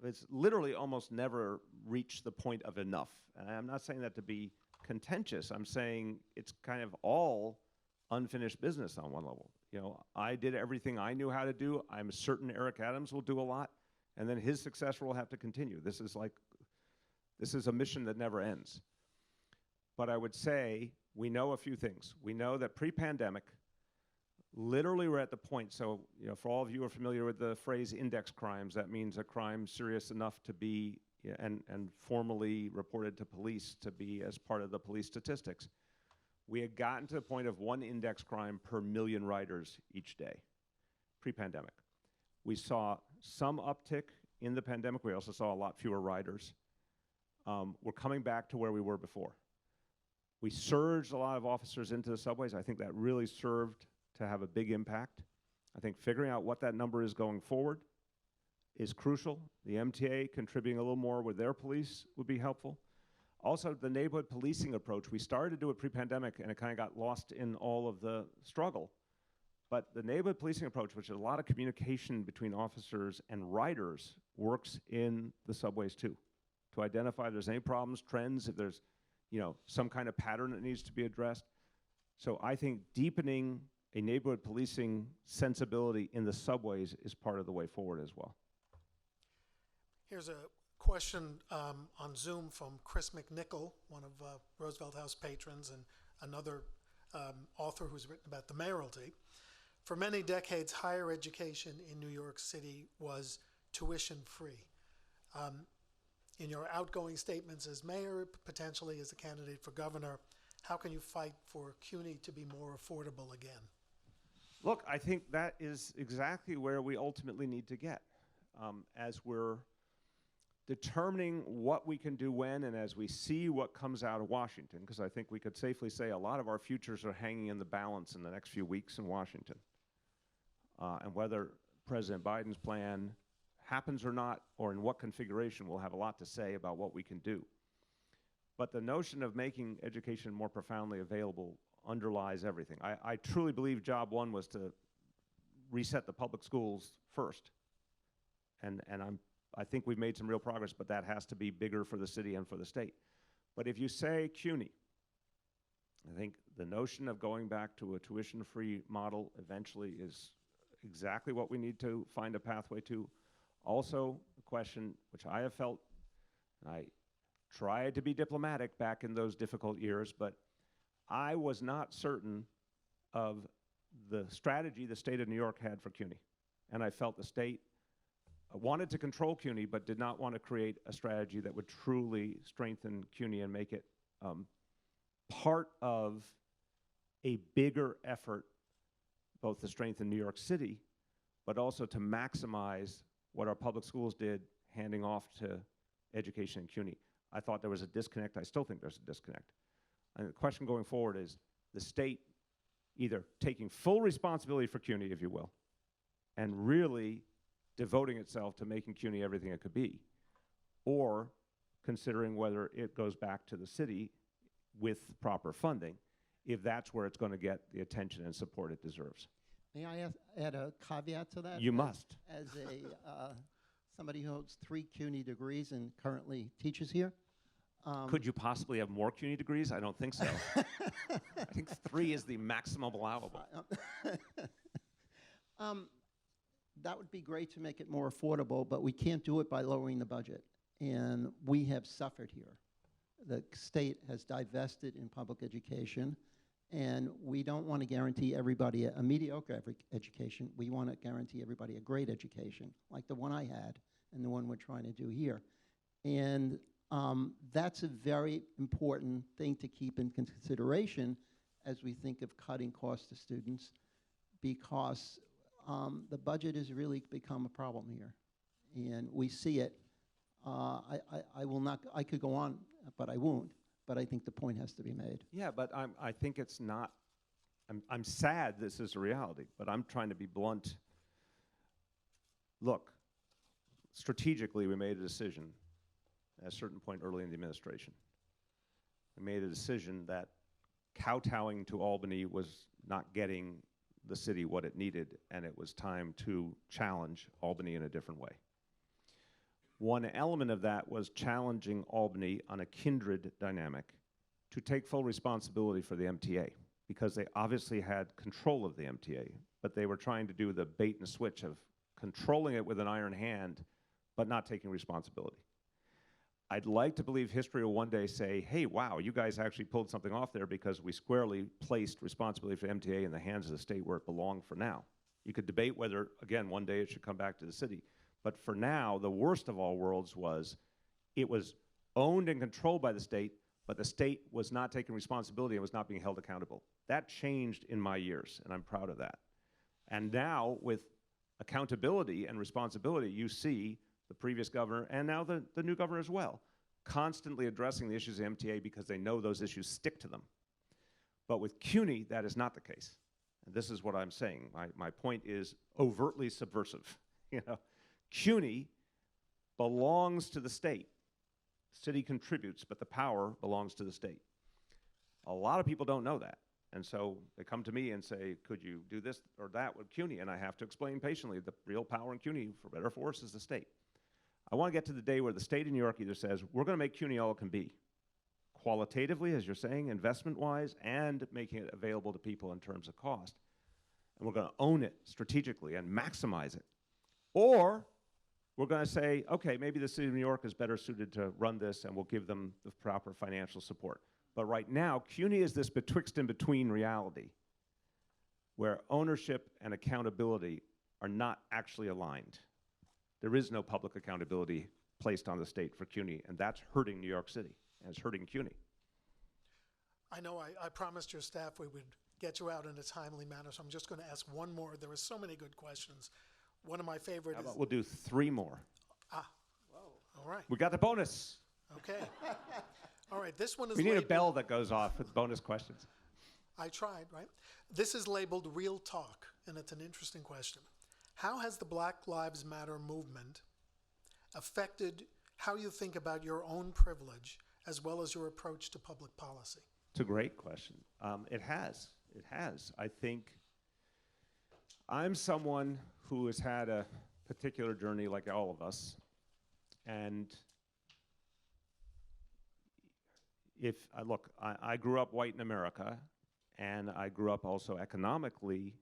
it's literally almost never reached the point of enough. And I'm not saying that to be contentious. I'm saying it's kind of all unfinished business on one level. I did everything I knew how to do. I'm certain Eric Adams will do a lot, and then his successor will have to continue. This is a mission that never ends. But I would say we know a few things. We know that pre-pandemic, literally we're at the point, so for all of you who are familiar with the phrase index crimes, that means a crime serious enough to be and formally reported to police to be as part of the police statistics. We had gotten to the point of 1 index crime per million riders each day, pre-pandemic. We saw some uptick in the pandemic. We also saw a lot fewer riders. We're coming back to where we were before. We surged a lot of officers into the subways. I think that really served to have a big impact. I think figuring out what that number is going forward is crucial. The MTA contributing a little more with their police would be helpful. Also, the neighborhood policing approach, we started to do it pre-pandemic and it kind of got lost in all of the struggle. But the neighborhood policing approach, which is a lot of communication between officers and riders, works in the subways too, to identify if there's any problems, trends, if there's, some kind of pattern that needs to be addressed. So I think deepening a neighborhood policing sensibility in the subways is part of the way forward as well. Here's a question on Zoom from Chris McNichol, one of Roosevelt House patrons and another author who's written about the mayoralty. For many decades, higher education in New York City was tuition-free. In your outgoing statements as mayor, potentially as a candidate for governor, how can you fight for CUNY to be more affordable again? Look, I think that is exactly where we ultimately need to get. As we're determining what we can do when, and as we see what comes out of Washington, because I think we could safely say a lot of our futures are hanging in the balance in the next few weeks in Washington. And whether President Biden's plan happens or not, or in what configuration, will have a lot to say about what we can do. But the notion of making education more profoundly available underlies everything. I truly believe job one was to reset the public schools first. And I think we've made some real progress, but that has to be bigger for the city and for the state. But if you say CUNY, I think the notion of going back to a tuition-free model eventually is exactly what we need to find a pathway to. Also, the question, which I have felt, and I tried to be diplomatic back in those difficult years, but I was not certain of the strategy the state of New York had for CUNY. And I felt the state wanted to control CUNY, but did not want to create a strategy that would truly strengthen CUNY and make it part of a bigger effort, both to strengthen New York City, but also to maximize what our public schools did, handing off to education in CUNY. I thought there was a disconnect. I still think there's a disconnect. And the question going forward is the state either taking full responsibility for CUNY, if you will, and really devoting itself to making CUNY everything it could be, or considering whether it goes back to the city with proper funding, if that's where it's going to get the attention and support it deserves. May I add a caveat to that? You must. As somebody who holds 3 CUNY degrees and currently teaches here. Could you possibly have more CUNY degrees? I don't think so. I think 3 is the maximum allowable. That would be great to make it more affordable, but we can't do it by lowering the budget. And we have suffered here. The state has divested in public education, and we don't want to guarantee everybody a mediocre education. We want to guarantee everybody a great education, like the one I had and the one we're trying to do here. And that's a very important thing to keep in consideration as we think of cutting costs to students, because the budget has really become a problem here, and we see it. I will not. I could go on, but I won't. But I think the point has to be made. Yeah, but I think it's not. I'm sad this is a reality, but I'm trying to be blunt. Look, strategically, we made a decision at a certain point early in the administration. We made a decision that kowtowing to Albany was not getting the city what it needed, and it was time to challenge Albany in a different way. One element of that was challenging Albany on a kindred dynamic to take full responsibility for the MTA, because they obviously had control of the MTA, but they were trying to do the bait and switch of controlling it with an iron hand, but not taking responsibility. I'd like to believe history will one day say, hey, wow, you guys actually pulled something off there because we squarely placed responsibility for the MTA in the hands of the state where it belonged for now. You could debate whether, again, one day it should come back to the city. But for now, the worst of all worlds was it was owned and controlled by the state, but the state was not taking responsibility and was not being held accountable. That changed in my years, and I'm proud of that. And now, with accountability and responsibility, you see the previous governor, and now the new governor as well, constantly addressing the issues of MTA because they know those issues stick to them. But with CUNY, that is not the case. And this is what I'm saying. My point is overtly subversive. CUNY belongs to the state. The city contributes, but the power belongs to the state. A lot of people don't know that. And so they come to me and say, could you do this or that with CUNY? And I have to explain patiently the real power in CUNY, for better or for worse, is the state. I want to get to the day where the state of New York either says, we're going to make CUNY all it can be, qualitatively, as you're saying, investment-wise, and making it available to people in terms of cost. And we're going to own it strategically and maximize it. Or we're going to say, okay, maybe the city of New York is better suited to run this, and we'll give them the proper financial support. But right now, CUNY is this betwixt and between reality where ownership and accountability are not actually aligned. There is no public accountability placed on the state for CUNY, and that's hurting New York City, and it's hurting CUNY. I know I promised your staff we would get you out in a timely manner, so I'm just going to ask one more. There were so many good questions. One of my favorite How is... about we'll do 3 more? All right. We got the bonus. Okay. All right, this one is We need a labeled... bell that goes off with bonus questions. I tried, right? This is labeled Real Talk, and it's an interesting question. How has the Black Lives Matter movement affected how you think about your own privilege as well as your approach to public policy? It's a great question. It has. It has. I think I'm someone who has had a particular journey like all of us. And if I look, I grew up white in America, and I grew up also economically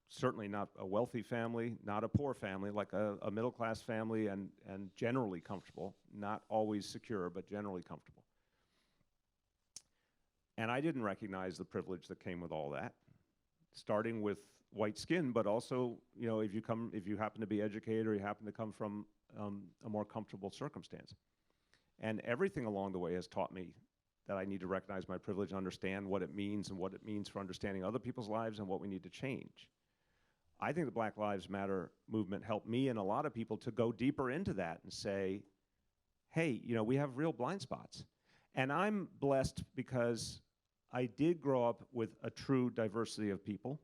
certainly not a wealthy family, not a poor family, like a middle-class family, and generally comfortable, not always secure, but generally comfortable. And I didn't recognize the privilege that came with all that, starting with white skin, but also, you know, if you happen to be educated or you happen to come from a more comfortable circumstance. And everything along the way has taught me that I need to recognize my privilege, understand what it means and what it means for understanding other people's lives and what we need to change. I think the Black Lives Matter movement helped me and a lot of people to go deeper into that and say, hey, you know, we have real blind spots. And I'm blessed because I did grow up with a true diversity of people.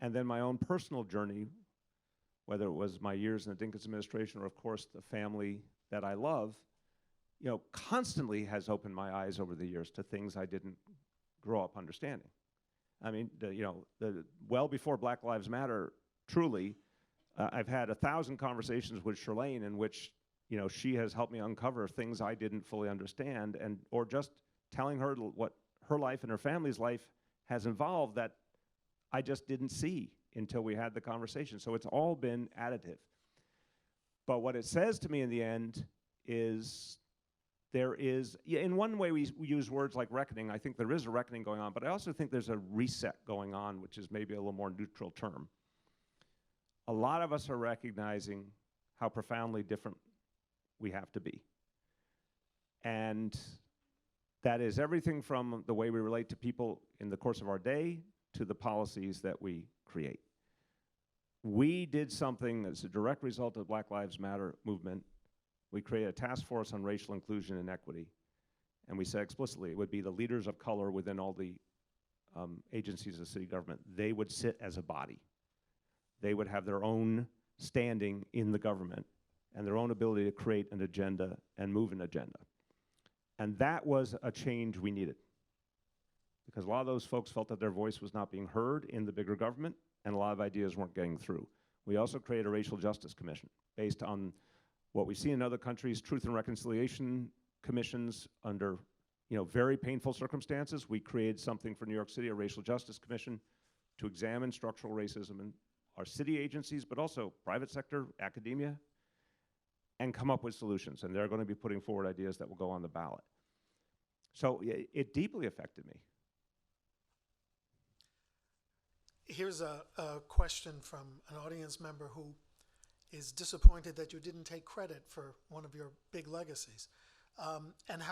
And then my own personal journey, whether it was my years in the Dinkins administration or, of course, the family that I love, you know, constantly has opened my eyes over the years to things I didn't grow up understanding. I mean, well before Black Lives Matter, truly, I've had 1,000 conversations with Shirlane in which, you know, she has helped me uncover things I didn't fully understand, or just telling her what her life and her family's life has involved that I just didn't see until we had the conversation. So it's all been additive. But what it says to me in the end is there is, in one way we use words like reckoning. I think there is a reckoning going on, but I also think there's a reset going on, which is maybe a little more neutral term. A lot of us are recognizing how profoundly different we have to be. And that is everything from the way we relate to people in the course of our day to the policies that we create. We did something that's a direct result of the Black Lives Matter movement. We created a task force on racial inclusion and equity, and we said explicitly it would be the leaders of color within all the agencies of city government. They would sit as a body. They would have their own standing in the government and their own ability to create an agenda and move an agenda. And that was a change we needed, because a lot of those folks felt that their voice was not being heard in the bigger government, and a lot of ideas weren't getting through. We also created a racial justice commission based on what we see in other countries, truth and reconciliation commissions under, you know, very painful circumstances. We created something for New York City, a racial justice commission, to examine structural racism in our city agencies, but also private sector, academia, and come up with solutions. And they're going to be putting forward ideas that will go on the ballot. So it deeply affected me. Here's a question from an audience member who is disappointed that you didn't take credit for one of your big legacies, and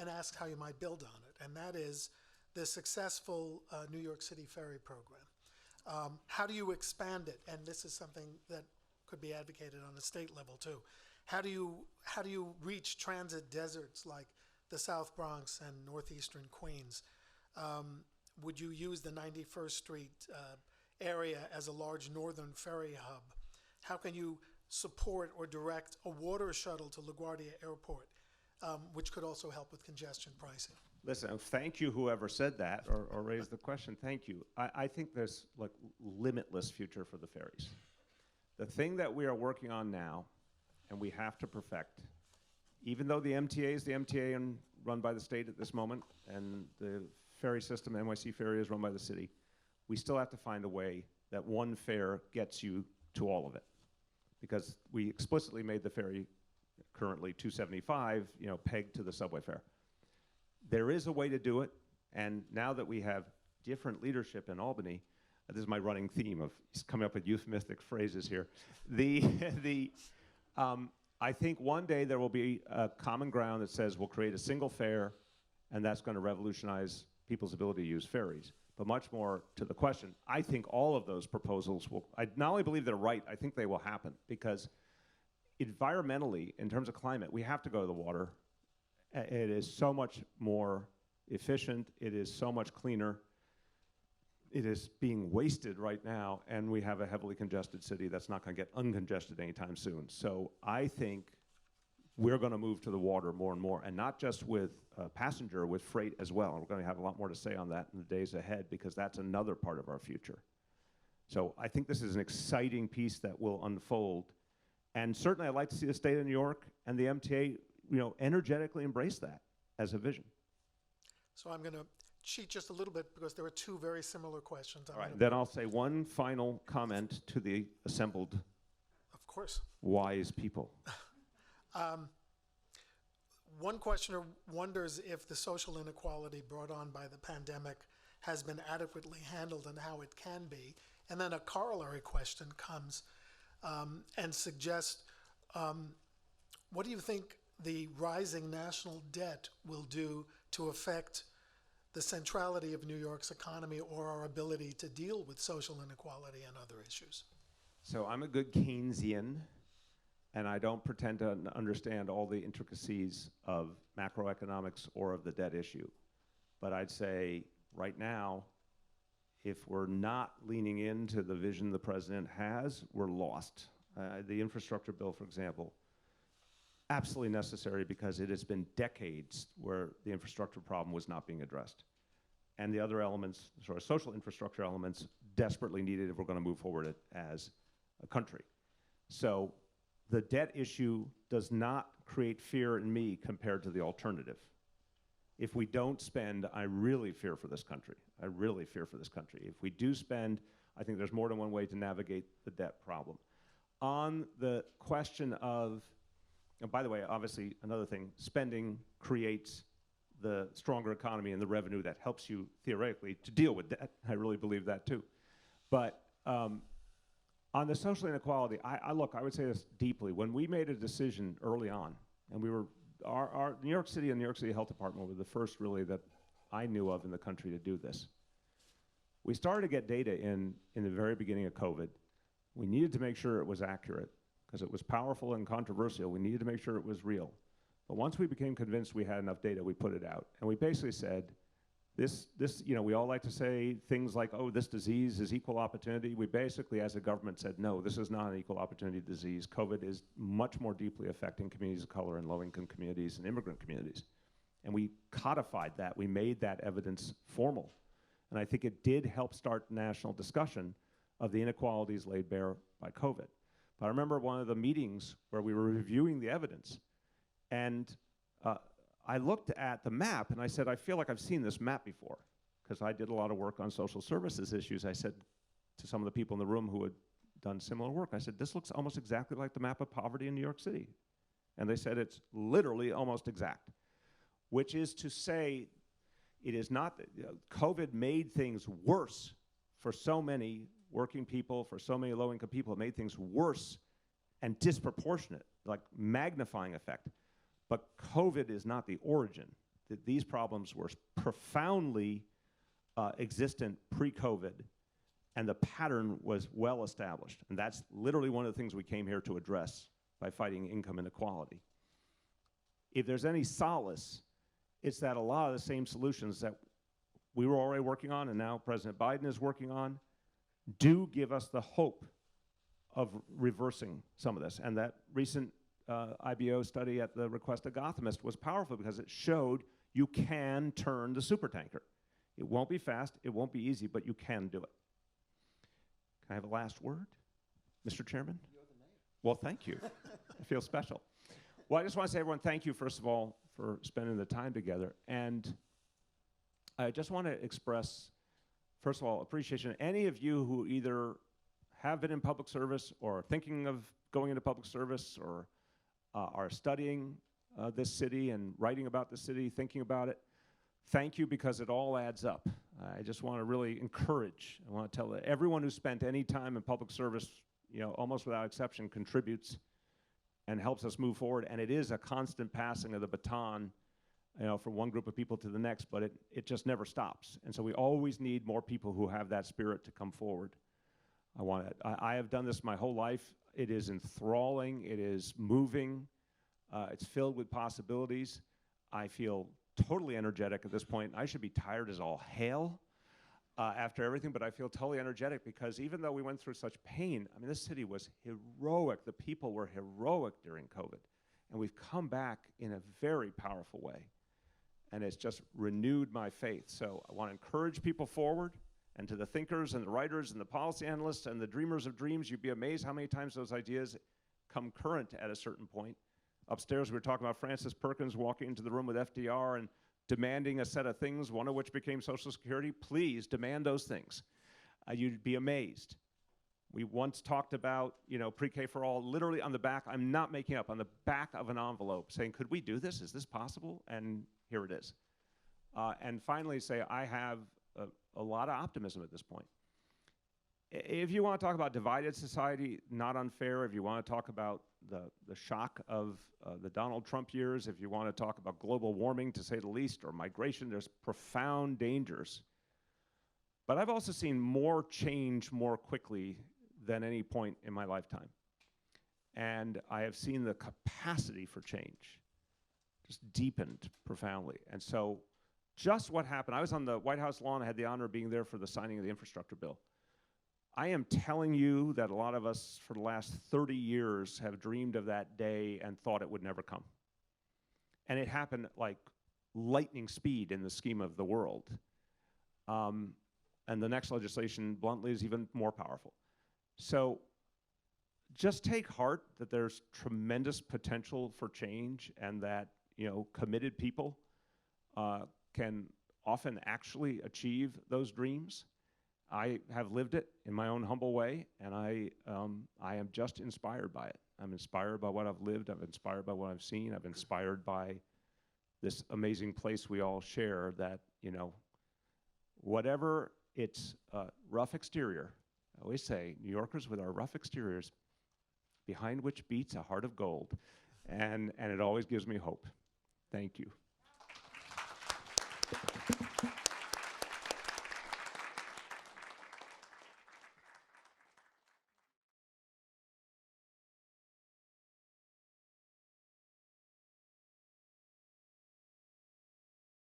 asked how you might build on it. And that is the successful New York City ferry program. How do you expand it? And this is something that could be advocated on a state level too. How do you reach transit deserts like the South Bronx and northeastern Queens? Would you use the 91st Street area as a large northern ferry hub? How can you support or direct a water shuttle to LaGuardia Airport? which could also help with congestion pricing. Listen, thank you whoever said that or raised the question. Thank you. I think there's like limitless future for the ferries. The thing that we are working on now, and we have to perfect, even though the MTA is the MTA and run by the state at this moment, and the ferry system, NYC Ferry, is run by the city, we still have to find a way that one fare gets you to all of it. Because we explicitly made the ferry currently $275, pegged to the subway fare. There is a way to do it, and now that we have different leadership in Albany, this is my running theme of coming up with euphemistic phrases here. I think one day there will be a common ground that says we'll create a single fare, and that's going to revolutionize people's ability to use ferries. But much more to the question, I think all of those proposals will, I not only believe they're right, I think they will happen, because environmentally, in terms of climate, we have to go to the water. It is so much more efficient, it is so much cleaner. It is being wasted right now, and we have a heavily congested city that's not going to get uncongested anytime soon. So I think we're going to move to the water more and more, and not just with passenger, with freight as well. And we're going to have a lot more to say on that in the days ahead, because that's another part of our future. So I think this is an exciting piece that will unfold. And certainly I'd like to see the state of New York and the MTA, energetically embrace that as a vision. So I'm going to cheat just a little bit because there are two very similar questions. All right, then I'll say one final comment to the assembled Of course. wise people. One questioner wonders if the social inequality brought on by the pandemic has been adequately handled and how it can be. And then a corollary question comes and suggests, what do you think the rising national debt will do to affect the centrality of New York's economy or our ability to deal with social inequality and other issues? So I'm a good Keynesian, and I don't pretend to understand all the intricacies of macroeconomics or of the debt issue. But I'd say right now, if we're not leaning into the vision the president has, we're lost. The infrastructure bill, for example, absolutely necessary because it has been decades where the infrastructure problem was not being addressed. And the other elements, sort of social infrastructure elements, desperately needed if we're going to move forward as a country. So the debt issue does not create fear in me compared to the alternative. If we don't spend, I really fear for this country. I really fear for this country. If we do spend, I think there's more than one way to navigate the debt problem. On the question of, and by the way, obviously, another thing, spending creates the stronger economy and the revenue that helps you theoretically to deal with debt. I really believe that too. But on the social inequality, I would say this deeply. When we made a decision early on, and we were, our New York City and New York City Health Department were the first really that I knew of in the country to do this. We started to get data in the very beginning of COVID. We needed to make sure it was accurate because it was powerful and controversial. We needed to make sure it was real. But once we became convinced we had enough data, we put it out. And we basically said, we all like to say things like, oh, this disease is equal opportunity. We basically, as a government, said, no, this is not an equal opportunity disease. COVID is much more deeply affecting communities of color and low-income communities and immigrant communities. And we codified that. We made that evidence formal. And I think it did help start national discussion of the inequalities laid bare by COVID. But I remember one of the meetings where we were reviewing the evidence, and I looked at the map and I said, I feel like I've seen this map before, because I did a lot of work on social services issues. I said to some of the people in the room who had done similar work, I said, this looks almost exactly like the map of poverty in New York City. And they said it's literally almost exact, which is to say it is not, COVID made things worse for so many working people, for so many low-income people. It made things worse and disproportionate, like magnifying effect. But COVID is not the origin. These problems were profoundly existent pre-COVID, and the pattern was well established. And that's literally one of the things we came here to address by fighting income inequality. If there's any solace, it's that a lot of the same solutions that we were already working on and now President Biden is working on do give us the hope of reversing some of this. And that recent IBO study at the request of Gothamist was powerful because it showed you can turn the supertanker. It won't be fast, it won't be easy, but you can do it. Can I have a last word, Mr. Chairman? You're the mayor. Well, thank you. I feel special. Well, I just want to say, everyone, thank you, first of all, for spending the time together. And I just want to express, first of all, appreciation to any of you who either have been in public service or are thinking of going into public service or are studying this city and writing about the city, thinking about it. Thank you, because it all adds up. I just want to really encourage, I want to tell everyone who spent any time in public service, you know, almost without exception, contributes and helps us move forward. And it is a constant passing of the baton, you know, from one group of people to the next, but it just never stops. And so we always need more people who have that spirit to come forward. I have done this my whole life. It is enthralling, it is moving, it's filled with possibilities. I feel totally energetic at this point. I should be tired as all hell after everything, but I feel totally energetic because even though we went through such pain, I mean, this city was heroic. The people were heroic during COVID, and we've come back in a very powerful way, and it's just renewed my faith. So I want to encourage people forward, and to the thinkers and the writers and the policy analysts and the dreamers of dreams, you'd be amazed how many times those ideas come current at a certain point. Upstairs, we were talking about Francis Perkins walking into the room with FDR and demanding a set of things, one of which became Social Security. Please demand those things. You'd be amazed. We once talked about, you know, pre-K for all, literally on the back, I'm not making up, on the back of an envelope saying, could we do this? Is this possible? And here it is. And finally say, I have a lot of optimism at this point. If you want to talk about divided society, not unfair. If you want to talk about the shock of the Donald Trump years, if you want to talk about global warming, to say the least, or migration, there's profound dangers. But I've also seen more change more quickly than any point in my lifetime. And I have seen the capacity for change just deepened profoundly. And so just what happened, I was on the White House lawn, I had the honor of being there for the signing of the infrastructure bill. I am telling you that a lot of us for the last 30 years have dreamed of that day and thought it would never come. And it happened like lightning speed in the scheme of the world. And the next legislation, bluntly, is even more powerful. So just take heart that there's tremendous potential for change and that, you know, committed people can often actually achieve those dreams. I have lived it in my own humble way, and I am just inspired by it. I'm inspired by what I've lived. I'm inspired by what I've seen. I'm inspired by this amazing place we all share that, you know, whatever its rough exterior, I always say, New Yorkers with our rough exteriors, behind which beats a heart of gold. And it always gives me hope. Thank you.